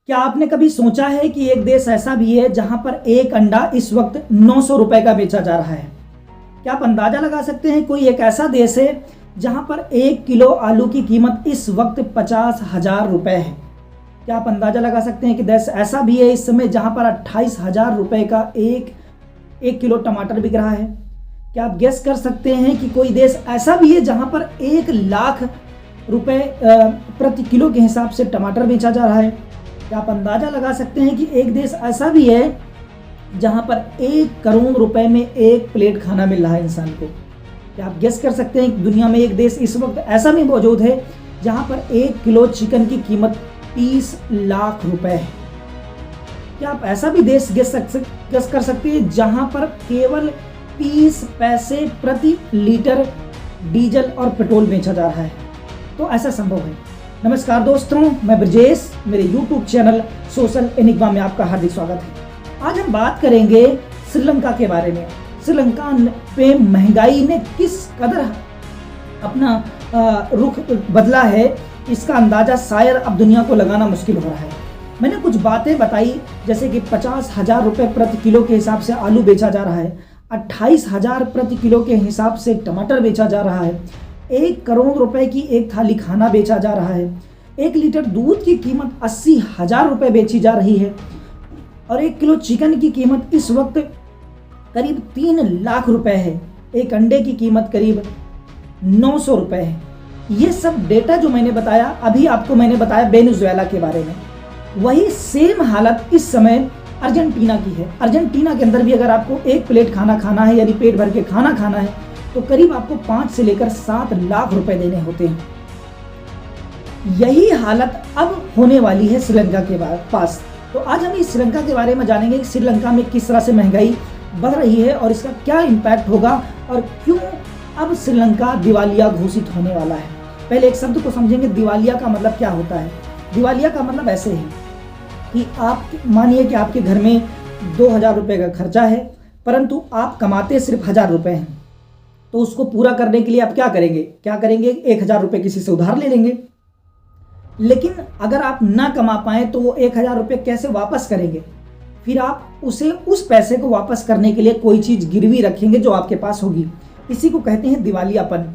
क्या आपने कभी सोचा है कि एक देश ऐसा भी है जहां पर एक अंडा इस वक्त 900 रुपए का बेचा जा रहा है? क्या आप अंदाजा लगा सकते हैं कोई एक ऐसा देश है जहां पर 1 किलो आलू की कीमत इस वक्त 50,000 रुपए है? क्या आप अंदाजा लगा सकते हैं कि देश ऐसा भी है इस समय जहां पर 28,000 रुपए का एक किलो टमाटर बिक रहा है? क्या आप गेस कर सकते हैं कि कोई देश ऐसा भी है जहां पर 1 लाख रुपए प्रति किलो के हिसाब से टमाटर बेचा जा रहा है? क्या आप अंदाजा लगा सकते हैं कि एक देश ऐसा भी है जहां पर 1 करोड़ रुपए में एक प्लेट खाना मिल रहा है इंसान को? क्या आप गेस कर सकते हैं कि दुनिया में एक देश इस वक्त ऐसा भी मौजूद है जहां पर 1 किलो चिकन की कीमत 30 लाख रुपए है? क्या आप ऐसा भी देश गेस कर सकते हैं जहां पर केवल 30 पैसे प्रति लीटर डीजल और पेट्रोल बेचा जा रहा है? तो ऐसा संभव है। नमस्कार दोस्तों, मैं ब्रजेश, मेरे YouTube चैनल सोशल एनिग्मा में आपका हार्दिक स्वागत है। आज हम बात करेंगे श्रीलंका के बारे में। श्रीलंका पे महंगाई ने किस कदर अपना रुख बदला है, इसका अंदाजा शायद अब दुनिया को लगाना मुश्किल हो रहा है। मैंने कुछ बातें बताई, जैसे कि 50,000 रुपये प्रति किलो के हिसाब से आलू बेचा जा रहा है, 28,000 प्रति किलो के हिसाब से टमाटर बेचा जा रहा है, 1 करोड़ रुपए की एक थाली खाना बेचा जा रहा है, 1 लीटर दूध की कीमत 80,000 रुपये बेची जा रही है और 1 किलो चिकन की कीमत इस वक्त करीब 3 लाख रुपए है। एक अंडे की कीमत करीब 900 रुपये है। ये सब डेटा जो मैंने बताया, अभी आपको मैंने बताया वेनेजुएला के बारे में, वही सेम हालत इस समय अर्जेंटीना की है। अर्जेंटीना के अंदर भी अगर आपको एक प्लेट खाना खाना है, यानी पेट भर के खाना खाना है, तो करीब आपको 5 से लेकर 7 लाख रुपए देने होते हैं। यही हालत अब होने वाली है श्रीलंका के पास। तो आज हम इस श्रीलंका के बारे में जानेंगे कि श्रीलंका में किस तरह से महंगाई बढ़ रही है और इसका क्या इम्पैक्ट होगा और क्यों अब श्रीलंका दिवालिया घोषित होने वाला है। पहले एक शब्द को समझेंगे, दिवालिया का मतलब क्या होता है। दिवालिया का मतलब ऐसे है कि आप मानिए कि आपके घर में 2,000 रुपये का खर्चा है, परंतु आप कमाते सिर्फ 1,000 रुपये हैं। तो उसको पूरा करने के लिए आप क्या करेंगे 1,000 रुपये किसी से उधार ले लेंगे। लेकिन अगर आप ना कमा पाए तो वो 1,000 रुपये कैसे वापस करेंगे? फिर आप उस पैसे को वापस करने के लिए कोई चीज़ गिरवी रखेंगे जो आपके पास होगी। इसी को कहते हैं दिवालियापन।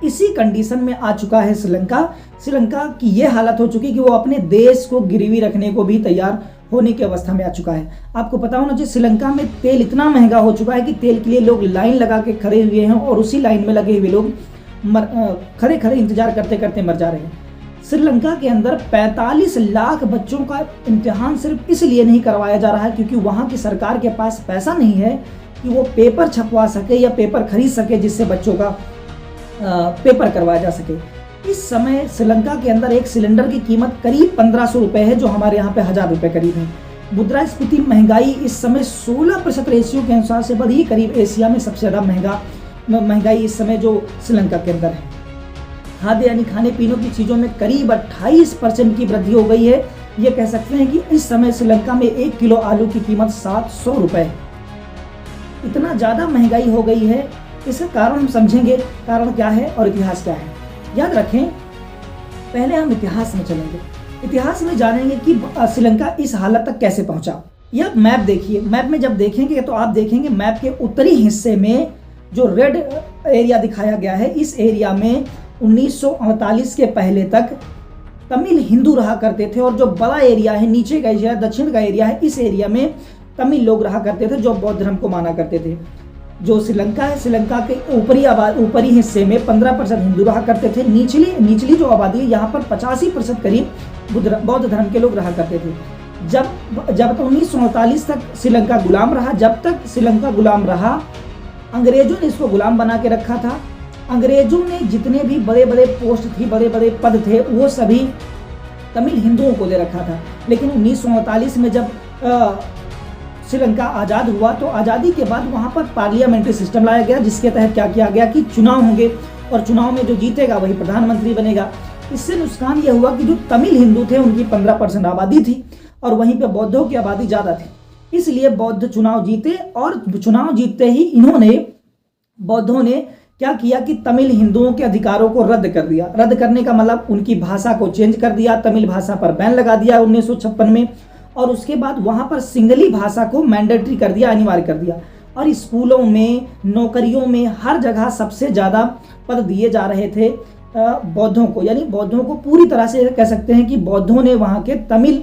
इसी कंडीशन में आ चुका है श्रीलंका की ये हालत हो चुकी कि वो अपने देश को गिरवी रखने को भी तैयार होने की अवस्था में आ चुका है। आपको पता होना चाहिए, श्रीलंका में तेल इतना महंगा हो चुका है कि तेल के लिए लोग लाइन लगा के खड़े हुए हैं और उसी लाइन में लगे हुए लोग खड़े इंतजार करते करते मर जा रहे हैं। श्रीलंका के अंदर 45 लाख बच्चों का इम्तिहान सिर्फ इसलिए नहीं करवाया जा रहा है क्योंकि वहाँ की सरकार के पास पैसा नहीं है कि वो पेपर छपवा सके या पेपर खरीद सके जिससे बच्चों का पेपर करवाया जा सके। इस समय श्रीलंका के अंदर एक सिलेंडर की कीमत करीब 1,500 रुपये है, जो हमारे यहाँ पे 1,000 रुपये करीब है। मुद्रास्फीति महंगाई इस समय 16% रेशियो के अनुसार से बढ़ी, करीब एशिया में सबसे ज़्यादा महंगाई इस समय जो श्रीलंका के अंदर है। खाद्य यानी खाने पीने की चीज़ों में करीब 28% की वृद्धि हो गई है। ये कह सकते हैं कि इस समय श्रीलंका में 1 किलो आलू की कीमत 700 रुपये है। इतना ज़्यादा महंगाई हो गई है, इसका कारण हम समझेंगे, कारण क्या है और इतिहास क्या है। याद रखें, पहले हम इतिहास में चलेंगे, इतिहास में जानेंगे कि श्रीलंका इस हालत तक कैसे पहुंचा। यह मैप देखिए, मैप में जब देखेंगे तो आप देखेंगे मैप के उत्तरी हिस्से में जो रेड एरिया दिखाया गया है, इस एरिया में 1948 के पहले तक तमिल हिंदू रहा करते थे और जो बड़ा एरिया है, नीचे का एरिया, दक्षिण का एरिया है, इस एरिया में तमिल लोग रहा करते थे जो बौद्ध धर्म को माना करते थे। जो श्रीलंका है, श्रीलंका के ऊपरी हिस्से में 15% हिंदू रहा करते थे। निचली जो आबादी है, यहाँ पर 85% करीब बौद्ध धर्म के लोग रहा करते थे। जब 1948 तक श्रीलंका गुलाम रहा, जब तक श्रीलंका गुलाम रहा, अंग्रेजों ने इसको गुलाम बना के रखा था। अंग्रेजों ने जितने भी बड़े बड़े पोस्ट थी, बड़े बड़े पद थे, वो सभी तमिल हिंदुओं को दे रखा था। लेकिन 1948 में जब श्रीलंका आज़ाद हुआ तो आज़ादी के बाद वहाँ पर पार्लियामेंट्री सिस्टम लाया गया, जिसके तहत क्या किया गया कि चुनाव होंगे और चुनाव में जो जीतेगा वही प्रधानमंत्री बनेगा। इससे नुकसान यह हुआ कि जो तमिल हिंदू थे उनकी 15% आबादी थी और वहीं पे बौद्धों की आबादी ज़्यादा थी। इसलिए बौद्ध चुनाव जीते और चुनाव जीतते ही बौद्धों ने क्या किया कि तमिल हिंदुओं के अधिकारों को रद्द कर दिया। रद्द करने का मतलब उनकी भाषा को चेंज कर दिया, तमिल भाषा पर बैन लगा दिया 1956 में, और उसके बाद वहां पर सिंगली भाषा को मैंडेटरी कर दिया, अनिवार्य कर दिया। और स्कूलों में, नौकरियों में, हर जगह सबसे ज़्यादा पद दिए जा रहे थे बौद्धों को, यानी बौद्धों को पूरी तरह से कह सकते हैं कि बौद्धों ने वहाँ के तमिल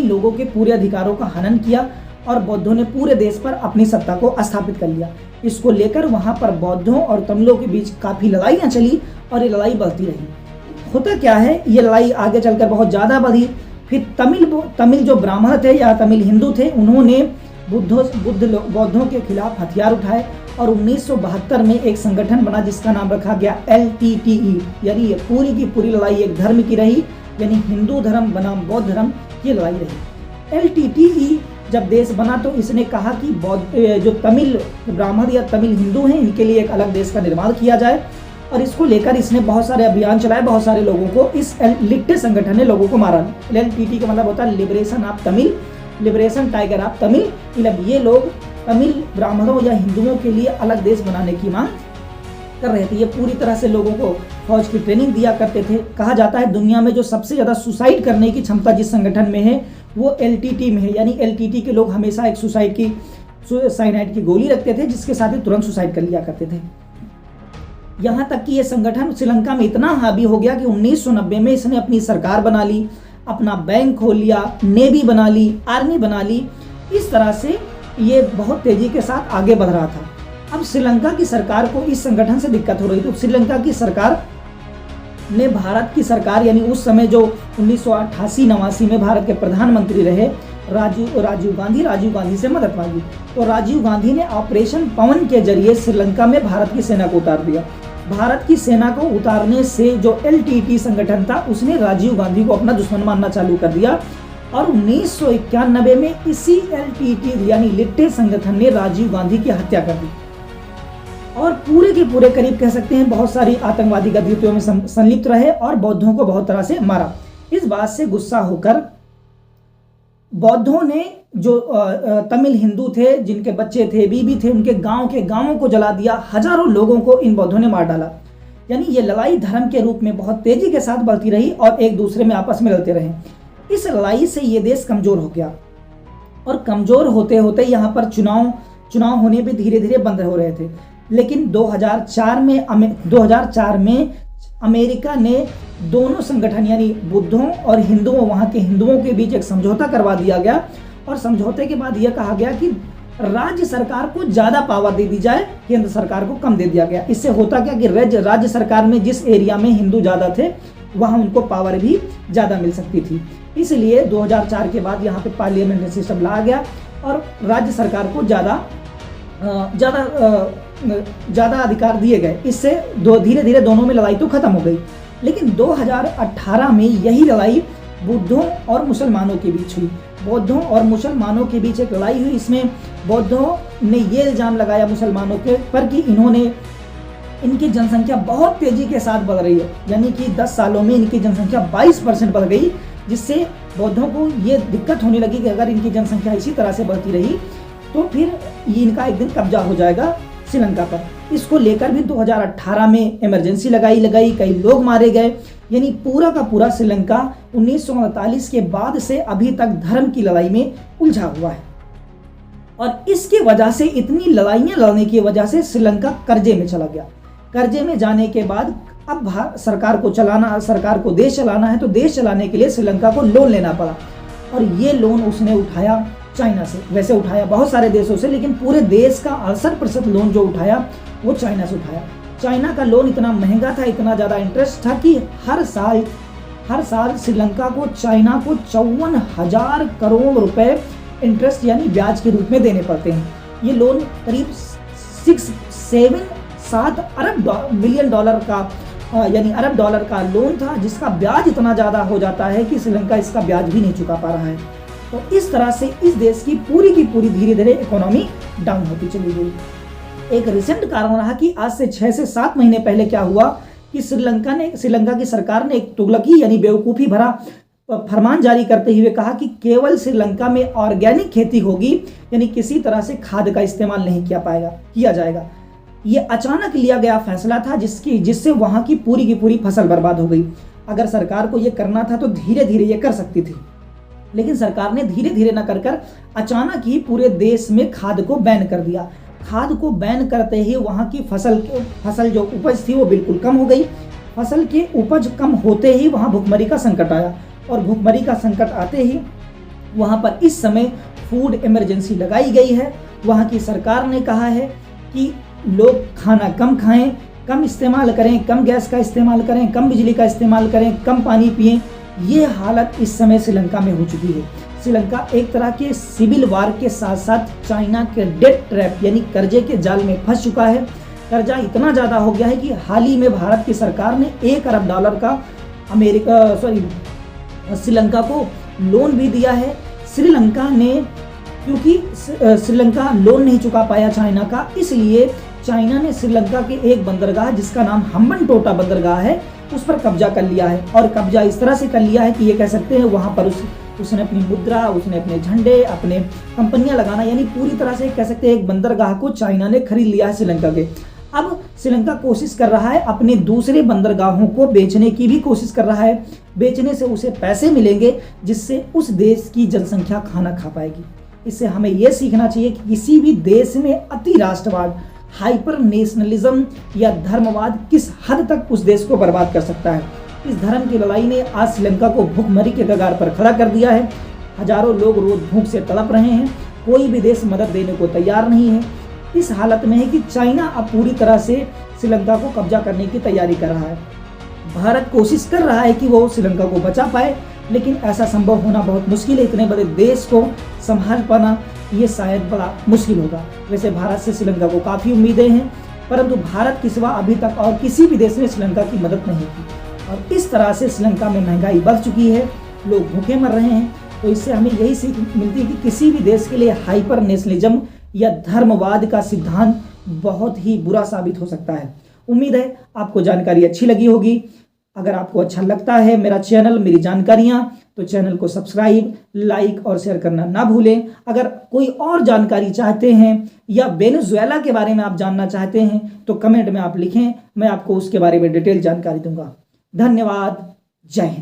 लोगों के पूरे अधिकारों का हनन किया और बौद्धों ने पूरे देश पर अपनी सत्ता को स्थापित कर लिया। इसको लेकर वहाँ पर बौद्धों और तमिलों के बीच काफ़ी लड़ाइयाँ चली और ये लड़ाई बढ़ती रही। होता क्या है, ये लड़ाई आगे चलकर बहुत ज़्यादा बढ़ी। फिर तमिल जो ब्राह्मण थे या तमिल हिंदू थे, उन्होंने बौद्धों के खिलाफ हथियार उठाए और 1972 में एक संगठन बना जिसका नाम रखा गया LTTE, यानी ये पूरी की पूरी लड़ाई एक धर्म की रही, यानी हिंदू धर्म बनाम बौद्ध धर्म की लड़ाई रही। LTTE जब देश बना तो इसने कहा कि जो तमिल ब्राह्मण या तमिल हिंदू हैं इनके लिए एक अलग देश का निर्माण किया जाए, और इसको लेकर इसने बहुत सारे अभियान चलाए, बहुत सारे लोगों को, इस लिट्टे संगठन ने लोगों को मारा। LTTE का मतलब होता है liberation of Tamil, liberation tiger of Tamil. मतलब ये लोग तमिल ब्राह्मणों या हिंदुओं के लिए अलग देश बनाने की मांग कर रहे थे। ये पूरी तरह से लोगों को फौज की ट्रेनिंग दिया करते थे। कहा जाता है दुनिया में जो सबसे ज़्यादा सुसाइड करने की क्षमता जिस संगठन में है वो LTTE में है, यानी LTTE के लोग हमेशा एक साइनाइड की गोली रखते थे जिसके साथ ही तुरंत सुसाइड कर लिया करते थे। यहाँ तक कि ये संगठन श्रीलंका में इतना हावी हो गया कि 1990 में इसने अपनी सरकार बना ली, अपना बैंक खोल लिया, नेवी बना ली, आर्मी बना ली। इस तरह से ये बहुत तेजी के साथ आगे बढ़ रहा था। अब श्रीलंका की सरकार को इस संगठन से दिक्कत हो रही, तो श्रीलंका की सरकार ने भारत की सरकार, यानी उस समय जो 1988-89 में भारत के प्रधानमंत्री रहे राजीव गांधी से मदद मांगी। तो राजीव गांधी ने ऑपरेशन पवन के जरिए श्रीलंका में भारत की सेना को उतार दिया। भारत की सेना को उतारने से जो LTTE संगठन था उसने राजीव गांधी को अपना दुश्मन मानना चालू कर दिया, और 1991 में इसी LTTE यानी लिट्टे संगठन ने राजीव गांधी की हत्या कर दी और पूरे के पूरे करीब कह सकते हैं बहुत सारी आतंकवादी गतिविधियों में संलिप्त रहे और बौद्धों को बहुत तरह से मारा। इस बात से गुस्सा होकर बौद्धों ने जो तमिल हिंदू थे, जिनके बच्चे थे, बीबी थे, उनके गांवों को जला दिया। हजारों लोगों को इन बौद्धों ने मार डाला। यानी ये लड़ाई धर्म के रूप में बहुत तेजी के साथ बढ़ती रही और एक दूसरे में आपस में लड़ते रहे। इस लड़ाई से ये देश कमजोर हो गया और कमजोर होते होते यहाँ पर चुनाव होने भी धीरे धीरे बंद हो रहे थे। लेकिन 2004 में अमेरिका ने दोनों संगठन यानी बुद्धों और हिंदुओं, वहाँ के हिंदुओं के बीच एक समझौता करवा दिया गया और समझौते के बाद यह कहा गया कि राज्य सरकार को ज़्यादा पावर दे दी जाए, केंद्र सरकार को कम दे दिया गया। इससे होता क्या कि राज्य सरकार में जिस एरिया में हिंदू ज़्यादा थे वहाँ उनको पावर भी ज़्यादा मिल सकती थी। इसलिए 2004 के बाद यहाँ पे पार्लियामेंट्री सिस्टम लाया गया और राज्य सरकार को ज़्यादा अधिकार दिए गए। इससे धीरे धीरे दोनों में लड़ाई तो खत्म हो गई। लेकिन 2018 में यही लड़ाई बुद्धों और मुसलमानों के बीच हुई। बौद्धों और मुसलमानों के बीच एक लड़ाई हुई। इसमें बौद्धों ने ये इल्ज़ाम लगाया मुसलमानों के पर कि इनकी जनसंख्या बहुत तेज़ी के साथ बढ़ रही है, यानी कि 10 सालों में इनकी जनसंख्या 22% बढ़ गई, जिससे बौद्धों को ये दिक्कत होने लगी कि अगर इनकी जनसंख्या इसी तरह से बढ़ती रही तो फिर इनका एक दिन कब्जा हो जाएगा श्रीलंका पर। इसको लेकर भी 2018 में इमरजेंसी लगाई, कई लोग मारे गए। यानी पूरा का पूरा श्रीलंका 1948 के बाद से अभी तक धर्म की लड़ाई में उलझा हुआ है और इसकी वजह से, इतनी लड़ाइयाँ लड़ने की वजह से श्रीलंका कर्जे में चला गया। कर्जे में जाने के बाद अब सरकार को देश चलाना है, तो देश चलाने के लिए श्रीलंका को लोन लेना पड़ा और ये लोन उसने उठाया चाइना से। वैसे उठाया बहुत सारे देशों से, लेकिन पूरे देश का 68% लोन जो उठाया वो चाइना से उठाया। चाइना का लोन इतना महंगा था, इतना ज़्यादा इंटरेस्ट था कि हर साल श्रीलंका को चाइना को 54,000 करोड़ रुपए इंटरेस्ट यानी ब्याज के रूप में देने पड़ते हैं। ये लोन करीब 7 अरब मिलियन डॉलर का यानी अरब डॉलर का लोन था, जिसका ब्याज इतना ज़्यादा हो जाता है कि श्रीलंका इसका ब्याज भी नहीं चुका पा रहा है। तो इस तरह से इस देश की पूरी की पूरी धीरे धीरे इकोनॉमी डाउन होती चली गई। एक रिसेंट कारण रहा कि आज से 6 से 7 महीने पहले क्या हुआ कि श्रीलंका की सरकार ने एक तुगलकी यानी बेवकूफ़ी भरा फरमान जारी करते हुए कहा कि केवल श्रीलंका में ऑर्गेनिक खेती होगी, यानी किसी तरह से खाद का इस्तेमाल नहीं किया जाएगा। ये अचानक लिया गया फैसला था जिससे वहां की पूरी फसल बर्बाद हो गई। अगर सरकार को ये करना था तो धीरे धीरे ये कर सकती थी, लेकिन सरकार ने धीरे धीरे न कर अचानक ही पूरे देश में खाद को बैन कर दिया। खाद को बैन करते ही वहां की फसल जो उपज थी वो बिल्कुल कम हो गई। फसल की उपज कम होते ही वहां भुखमरी का संकट आया, और भुखमरी का संकट आते ही वहां पर इस समय फूड इमरजेंसी लगाई गई है। वहां की सरकार ने कहा है कि लोग खाना कम खाएं, कम इस्तेमाल करें, कम गैस का इस्तेमाल करें, कम बिजली का इस्तेमाल करें, कम पानी पिएं। ये हालत इस समय श्रीलंका में हो चुकी है। श्रीलंका एक तरह के सिविल वार के साथ साथ चाइना के डेट ट्रैप यानी कर्जे के जाल में फंस चुका है। कर्जा इतना ज़्यादा हो गया है कि हाल ही में भारत की सरकार ने $1 अरब का श्रीलंका को लोन भी दिया है। श्रीलंका ने, क्योंकि श्रीलंका लोन नहीं चुका पाया चाइना का, इसलिए चाइना ने श्रीलंका के एक बंदरगाह जिसका नाम हम्बनटोटा बंदरगाह है उस पर कब्जा कर लिया है। और कब्जा इस तरह से कर लिया है कि ये कह सकते हैं वहां पर उसने अपनी मुद्रा, उसने अपने झंडे, अपने कंपनियां लगाना, यानी पूरी तरह से कह सकते हैं एक बंदरगाह को चाइना ने खरीद लिया है श्रीलंका के। अब श्रीलंका कोशिश कर रहा है अपने दूसरे बंदरगाहों को बेचने की भी कोशिश कर रहा है। बेचने से उसे पैसे मिलेंगे जिससे उस देश की जनसंख्या खाना खा पाएगी। इससे हमें यह सीखना चाहिए कि किसी भी देश में अति राष्ट्रवाद, हाइपर नेशनलिज्म या धर्मवाद किस हद तक उस देश को बर्बाद कर सकता है। इस धर्म की लड़ाई ने आज श्रीलंका को भूखमरी के कगार पर खड़ा कर दिया है। हजारों लोग रोज भूख से तड़प रहे हैं, कोई भी देश मदद देने को तैयार नहीं है। इस हालत में है कि चाइना अब पूरी तरह से श्रीलंका को कब्जा करने की तैयारी कर रहा है। भारत कोशिश कर रहा है कि वो श्रीलंका को बचा पाए, लेकिन ऐसा संभव होना बहुत मुश्किल है। इतने बड़े देश को संभाल पाना ये शायद बड़ा मुश्किल होगा। वैसे भारत से श्रीलंका को काफ़ी उम्मीदें हैं, परंतु भारत के सिवा अभी तक और किसी भी देश ने श्रीलंका की मदद नहीं की। और इस तरह से श्रीलंका में महंगाई बढ़ चुकी है, लोग भूखे मर रहे हैं। तो इससे हमें यही सीख मिलती है कि किसी भी देश के लिए हाइपर नेशनलिज्म या धर्मवाद का सिद्धांत बहुत ही बुरा साबित हो सकता है। उम्मीद है आपको जानकारी अच्छी लगी होगी। अगर आपको अच्छा लगता है मेरा चैनल, मेरी जानकारियां, तो चैनल को सब्सक्राइब, लाइक और शेयर करना ना भूलें। अगर कोई और जानकारी चाहते हैं या वेनेजुएला के बारे में आप जानना चाहते हैं तो कमेंट में आप लिखें, मैं आपको उसके बारे में डिटेल जानकारी दूंगा। धन्यवाद। जय हिंद।